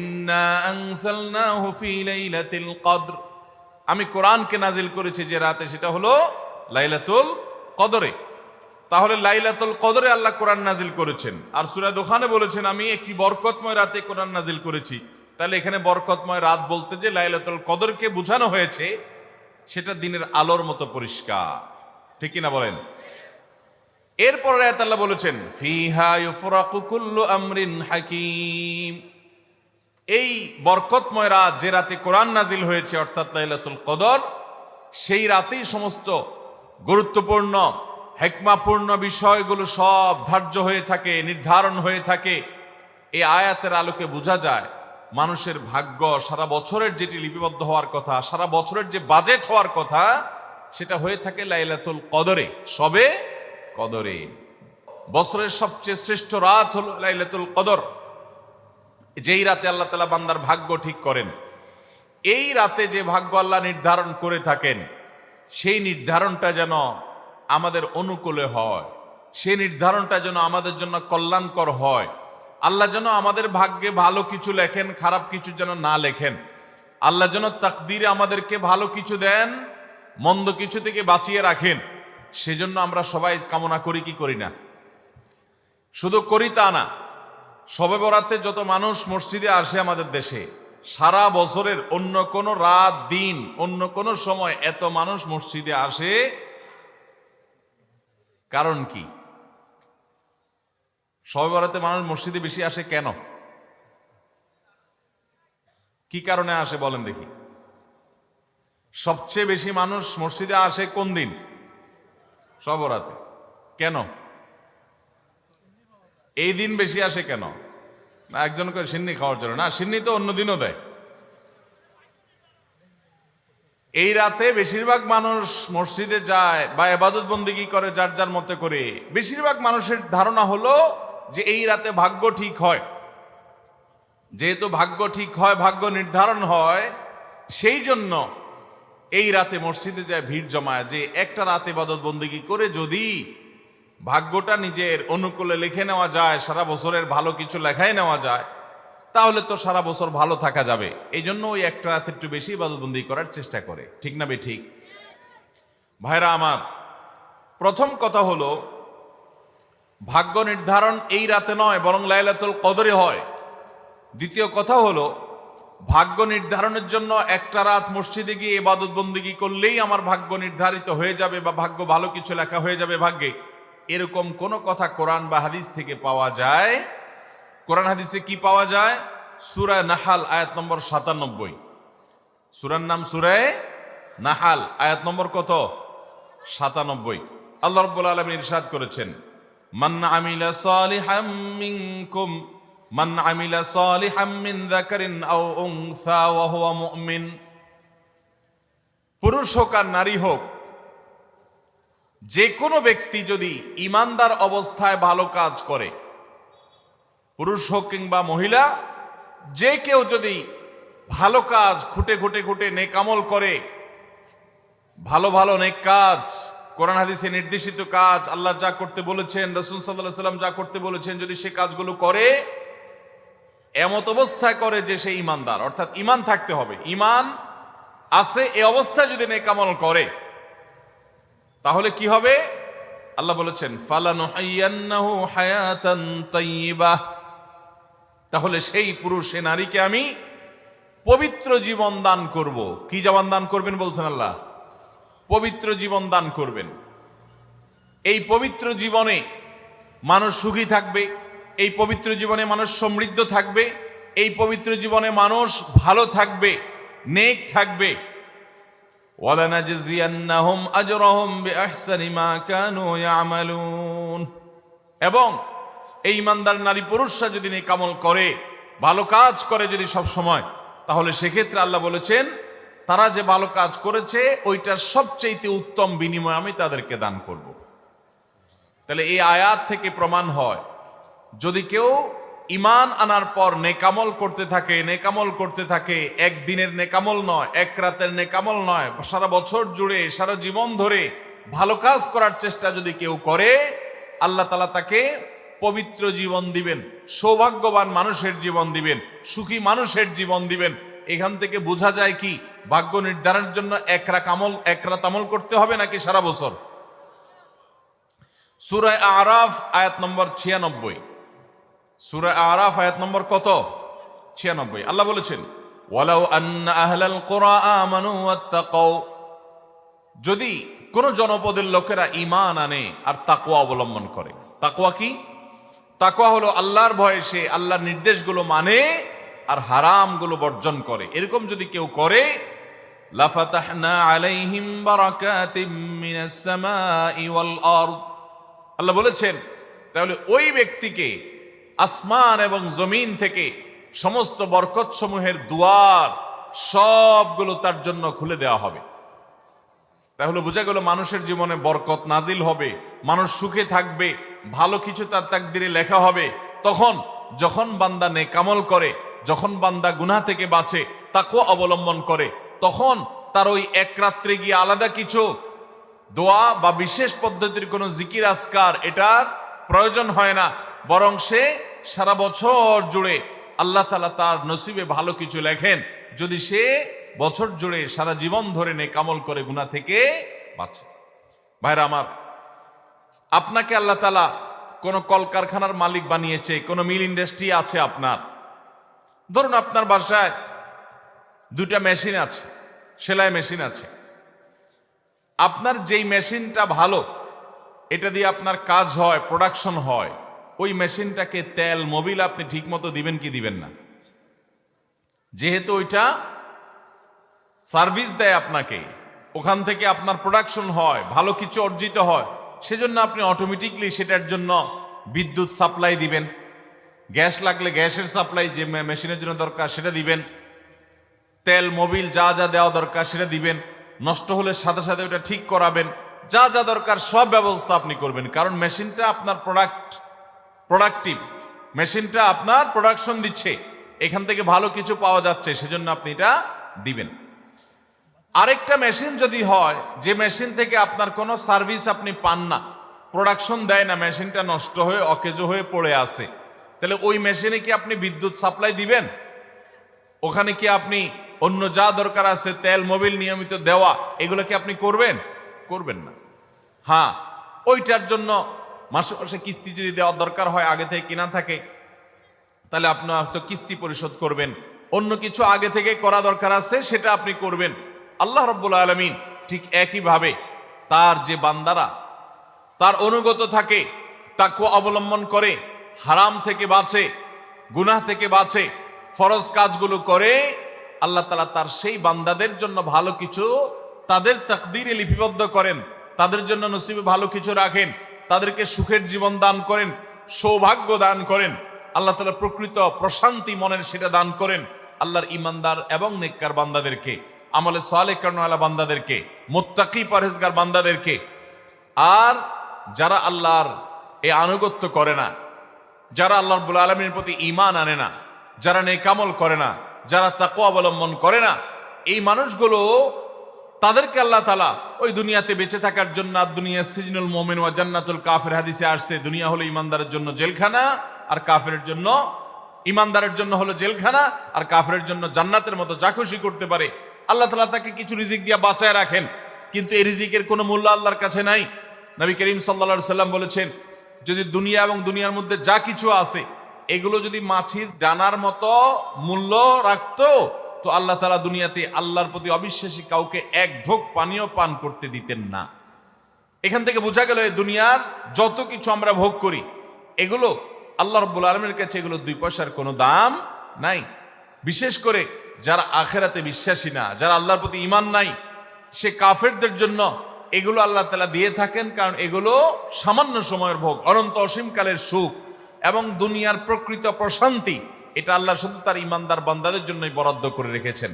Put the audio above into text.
ইন্না আনজালনাহু ফি লাইলাতিল কদর, আমি কোরআনকে নাজিল করেছি যে রাতে, সেটা হলো লাইলাতুল কদরে। তাহলে লাইলাতুল কদরে আল্লাহ কোরআন নাজিল করেছেন। আর সূরা দুখানে বলেছেন আমি একটি বরকতময় রাতে কোরআন নাজিল করেছি। তাহলে এখানে বরকতময় রাত বলতে যে লাইলাতুল কদরকে বোঝানো হয়েছে, সেটা দিনের আলোর মতো পরিষ্কার, ঠিক কিনা বলেন? এরপর আয়াত আল্লাহ বলেছেন ফিহা ইউফরাকু কুল্লু আমরিন হাকিম, এই বরকতময় রাত যে রাতে কোরআন নাজিল হয়েছে অর্থাৎ লাইলাতুল কদর, সেই রাতেই সমস্ত গুরুত্বপূর্ণ হিকমাপূর্ণ বিষয়গুলো সব ধার্য হয়ে থাকে, নির্ধারণ হয়ে থাকে। এই আয়াতের আলোকে বোঝা যায় মানুষের ভাগ্য সারা বছরের যেটি লিপিবদ্ধ হওয়ার কথা, সারা বছরের যে বাজেট হওয়ার কথা, সেটা হয়ে থাকে লাইলাতুল কদরে, সবে কদরে। বছরের সবচেয়ে শ্রেষ্ঠ রাত হলো লাইলাতুল কদর, যেই রাতে আল্লাহ তাআলা বান্দার ভাগ্য ঠিক করেন। এই রাতে যে ভাগ্য আল্লাহ নির্ধারণ করে থাকেন, সেই নির্ধারণটা যেন আমাদের অনুকূলে হয়, সেই নির্ধারণটা যেন আমাদের জন্য কল্যাণকর হয়। আল্লাহ যেন আমাদের ভাগ্যে ভালো কিছু লেখেন, খারাপ কিছু যেন না লেখেন। আল্লাহ যেন তাকদীরে আমাদেরকে ভালো কিছু দেন, মন্দ কিছু থেকে বাঁচিয়ে রাখেন। সেজন্য আমরা সবাই কামনা করি কি করি না? শুধু করি তা না, শবে বরাতে যত মানুষ মসজিদে আসে আমাদের দেশে, সারা বছরের অন্য কোন রাত দিন অন্য কোন সময় এত মানুষ মসজিদে আসে, কারণ কি? শবে বরাতে মানুষ মসজিদে বেশি আসে কেন? কি কারণে আসে বলেন দেখি? সবচেয়ে বেশি মানুষ মসজিদে আসে কোন দিন? শবে বরাতে। কেন এই দিন বেশি আসে কেন? না একজন করে সিন্নি খাওয়ার জন্য? না, সিন্নি তো অন্য দিনও দেয়। এই রাতে বেশিরভাগ মানুষ মসজিদে যায় বা ইবাদত বন্দেগী করে যার যার মতে করে। বেশিরভাগ মানুষের ধারণা হলো যে এই রাতে ভাগ্য ঠিক হয়। যেহেতু ভাগ্য ঠিক হয়, ভাগ্য নির্ধারণ হয়, সেই জন্য এই রাতে মসজিদে যায়, ভিড় জমায়, যে একটা রাতে ইবাদত বন্দেগী করে যদি ভাগ্যটা নিজের অনুকূলে লিখে নেওয়া যায়, সারা বছরের ভালো কিছু লেখাই নেওয়া যায়, তাহলে তো সারা বছর ভালো থাকা যাবে। এই জন্য ওই একটা রাতে একটু বেশি ইবাদতবন্দি করার চেষ্টা করে, ঠিক না ঠিক? ভাইরা আমার, প্রথম কথা হলো ভাগ্য নির্ধারণ এই রাতে নয়, বরং লাইলাতুল কদরে হয়। দ্বিতীয় কথা হলো ভাগ্য নির্ধারণের জন্য একটা রাত মসজিদে গিয়ে ইবাদত বন্দেগী করলেই আমার ভাগ্য নির্ধারিত হয়ে যাবে বা ভাগ্য ভালো কিছু লেখা হয়ে যাবে ভাগ্যে, এরকম কোন কথা কোরআন বা হাদিস থেকে পাওয়া যায়? কোরআন হাদিসে কি পাওয়া যায়? সূরা নাহাল আয়াত নম্বর 97। সূরার নাম সূরা নাহাল, আয়াত নম্বর কত? 97। আল্লাহ রাব্বুল আলামিন ইরশাদ করেছেন মান আমিলা সালিহাম মিনকুম মান আমিলা সালিহাম মিন যাকারিন আও উনসা ওয়া হুয়া মুমিন, পুরুষ হোক আর নারী হোক, যে কোনো ব্যক্তি যদি ঈমানদার অবস্থায় ভালো কাজ করে, পুরুষ হোক কিংবা মহিলা, যে কেউ যদি ভালো কাজ খুঁটে খুঁটে খুঁটে নেক আমল করে, ভালো ভালো নেক কাজ, কোরআন হাদিসে নির্দেশিত কাজ, আল্লাহ যা করতে বলেছেন, রাসূল সাল্লাল্লাহু আলাইহি ওয়াসাল্লাম যা করতে বলেছেন, যদি সে কাজগুলো করে, এমত অবস্থায় করে যে সে ঈমানদার, অর্থাৎ ঈমান থাকতে হবে, ঈমান আছে এই অবস্থায় যদি নেক আমল করে, তাহলে কি হবে? আল্লাহ বলেছেন ফালানুহাইয়ান্নাহু হায়াতান তাইয়্যিবাহ, তাহলে সেই পুরুষ সে নারীকে আমি পবিত্র জীবন দান করব। কি জীবন দান করবেন বলছেন আল্লাহ? পবিত্র জীবন দান করবেন। এই পবিত্র জীবনে মানুষ সুখী থাকবে, এই পবিত্র জীবনে মানুষ সমৃদ্ধ থাকবে, এই পবিত্র জীবনে মানুষ ভালো থাকবে, নেক থাকবে। ওয়ালানাজজিয়ান্নাহুম আজরাহুম বিআহসানি মা কানু ইয়ামালুন, এবং এই ইমানদার নারী পুরুষরা যদি নেক আমল করে, ভালো কাজ করে যদি সব সময়, তাহলে সেক্ষেত্রে আল্লাহ বলেছেন তারা যে ভালো কাজ করেছে ওইটার সবচেয়ে উত্তম বিনিময় আমি তাদেরকে দান করব। তাহলে এই আয়াত থেকে প্রমাণ হয়, যদি কেউ ঈমান আনার পর নেকামল করতে থাকে, নেকামল করতে থাকে, একদিনের নেকামল নয়, এক রাতের নেকামল নয়, সারা বছর জুড়ে সারা জীবন ধরে ভালো কাজ করার চেষ্টা যদি কেউ করে, আল্লাহ তাআলা তাকে পবিত্র জীবন দিবেন, সৌভাগ্যবান মানুষের জীবন দিবেন, সুখী মানুষের জীবন দিবেন। এখান থেকে বোঝা যায় কি ভাগ্য নির্ধারণের জন্য এক রাত আমল করতে হবে নাকি সারা বছর? সূরা আরাফ আয়াত নম্বর 96, সূরা আরাফ আয়াত নম্বর কত? 96। আল্লাহ বলেছেন ওয়ালাউ আন্না আহলাল কুরা আমানু ওয়াত্তাকাউ, যদি কোন জনপদের লোকেরা ঈমান আনে আর তাকওয়া অবলম্বন করে। তাকওয়া কি? তাকওয়া হলো আল্লাহর ভয়ে সে আল্লাহর নির্দেশগুলো মানে আর হারামগুলো বর্জন করে। এরকম যদি কেউ করে, লাফাতাহনা আলাইহিম বারাকাতিম মিনাস সামাই ওয়াল আরদ, আল্লাহ বলেছেন তাহলে ওই ব্যক্তিকে আসমান এবং জমিন থেকে সমস্ত বরকত সমূহের দুয়ার সবগুলো তার জন্য খুলে দেওয়া হবে। তাহলে বোঝা গেল মানুষের জীবনে বরকত নাজিল হবে, মানুষ সুখে থাকবে, ভালো কিছু তার তাকদিরে লেখা হবে। তখন যখন বান্দা নেকামল করে, যখন বান্দা গুনাহ থেকে বাঁচে, তাকওয়া অবলম্বন করে, তখন তার ওই এক রাত্রে গিয়ে আলাদা কিছু দোয়া বা বিশেষ পদ্ধতির কোনো জিকির আজকার এটার প্রয়োজন হয় না, বরং সে সারা বছর জুড়ে আল্লাহ তাআলা তার নসিবে ভালো কিছু লেখেন যদি সে বছর জুড়ে সারা জীবন ধরে নেকামল করে গুনাহ থেকে বাঁচে। ভাইরা আমার, আপনাকে আল্লাহ তাআলা কোন কলকারখানার মালিক বানিয়েছে, কোন মিল ইন্ডাস্ট্রি আছে আপনার। ধরুন আপনার বাসায় দুটা মেশিন আছে, সেলাই মেশিন আছে। আপনার যেই মেশিনটা ভালো, এটা দিয়ে আপনার কাজ হয়, প্রোডাকশন হয়, ওই মেশিনটাকে তেল মোবিল আপনি ঠিক মতো দিবেন কি দিবেন না? যেহেতু ওইটা সার্ভিস দেয় আপনাকে, ওখান থেকে আপনার প্রোডাকশন হয়, ভালো কিছু অর্জিত হয়, সেজন্য আপনি অটোমেটিকলি সেটার জন্য বিদ্যুৎ সাপ্লাই দিবেন, গ্যাস লাগলে গ্যাসের সাপ্লাই যে মেশিনের জন্য দরকার সেটা দিবেন, তেল মোবিল যা যা দেওয়া দরকার সেটা দিবেন, নষ্ট হলে সাথে সাথে ওটা ঠিক করাবেন, যা যা দরকার সব ব্যবস্থা আপনি করবেন। কারণ মেশিনটা আপনার প্রোডাক্টিভ, মেশিনটা আপনার প্রোডাকশন দিচ্ছে, এখান থেকে ভালো কিছু পাওয়া যাচ্ছে, সেজন্য আপনি এটা দিবেন। আরেকটা মেশিন যদি হয় যে মেশিন থেকে আপনার কোনো সার্ভিস আপনি পান না, প্রোডাকশন দেয় না, মেশিনটা নষ্ট হয়ে অকেজো হয়ে পড়ে আছে, তাহলে ওই মেশিনে কি আপনি বিদ্যুৎ সাপ্লাই দিবেন? ওখানে কি আপনি অন্য যা দরকার আছে তেল মোবিল নিয়মিত দেওয়া, এগুলো কি আপনি করবেন? করবেন না। হ্যাঁ, ওইটার জন্য মাসে মাসে কিস্তি যদি দেওয়ার দরকার হয়, আগে থেকে কিনা থাকে, তাহলে আপনি কিস্তি পরিশোধ করবেন। অন্য কিছু আগে থেকে করা দরকার আছে সেটা আপনি করবেন। আল্লাহ রাব্বুল আলামিন ঠিক একইভাবে তার যে বান্দারা তার অনুগত থাকে, তাকওয়া অবলম্বন করে, হারাম থেকে বাঁচে, গুনাহ থেকে বাঁচে, ফরজ কাজগুলো করে, আল্লাহ তাআলা তার সেই বান্দাদের জন্য ভালো কিছু তাদের তাকদীরে লিপিবদ্ধ করেন, তাদের জন্য নসিবে ভালো কিছু রাখেন, তাদেরকে সুখের জীবন দান করেন, সৌভাগ্য দান করেন। আল্লাহ তাআলা প্রকৃত প্রশান্তি মনের সেটা দান করেন আল্লাহর ঈমানদার এবং নেককার বান্দাদেরকে, আমলে সালেহ কর্মওয়ালা বান্দাদেরকে, মুত্তাকি পরহেজগার বান্দাদেরকে। আর যারা আল্লাহর এই আনুগত্য করে না, যারা আল্লাহ রাব্বুল আলামিনের প্রতি ঈমান আনে না, যারা নেকামল করে না, যারা তাকওয়া অবলম্বন করে না, এই মানুষগুলো তাদেরকে আল্লাহ তাআলা ওই দুনিয়াতে বেঁচে থাকার জন্য, দুনিয়া সিজনুল মুমিন ওয়া জান্নাতুল কাফির হাদিসে আসছে, দুনিয়া হলো ঈমানদারের জন্য জেলখানা আর কাফিরের জন্য, ঈমানদারের জন্য হলো জেলখানা আর কাফিরের জন্য জান্নাতের মতো যা খুশি করতে পারে। আল্লাহ তাআলা তাকে কিছু রিজিক দিয়ে বাঁচায় রাখেন, কিন্তু এই রিজিকের কোনো মূল্য আল্লাহর কাছে নাই। নবী করিম সাল্লাল্লাহু আলাইহি সাল্লাম বলেছেন, যদি দুনিয়া এবং দুনিয়ার মধ্যে যা কিছু আছে এগুলো যদি মাছির ডানার মতো মূল্য রাখতো, তো আল্লাহ তাআলা দুনিয়াতে আল্লাহর প্রতি অবিশ্বাসী কাউকে এক ঢোক পানিও পান করতে দিতেন না। এখান থেকে বোঝা গেল এই দুনিয়ার যত কিছু আমরা ভোগ করি, এগুলো আল্লাহ রাব্বুল আলামিনের কাছে এগুলো 2 পয়সার কোনো দাম নাই। বিশেষ করে যারা আখিরাতে বিশ্বাসী না, যারা আল্লাহর প্রতি ঈমান নাই, সে কাফেরদের জন্য এগুলো আল্লাহ তাআলা দিয়ে থাকেন, কারণ এগুলো সামান্য সময়ের ভোগ, অনন্ত অসীমকালের সুখ এবং দুনিয়ার প্রকৃত প্রশান্তি, এটা আল্লাহ শুধু তার ঈমানদার বান্দাদের জন্যই বরাদ্দ করে রেখেছেন।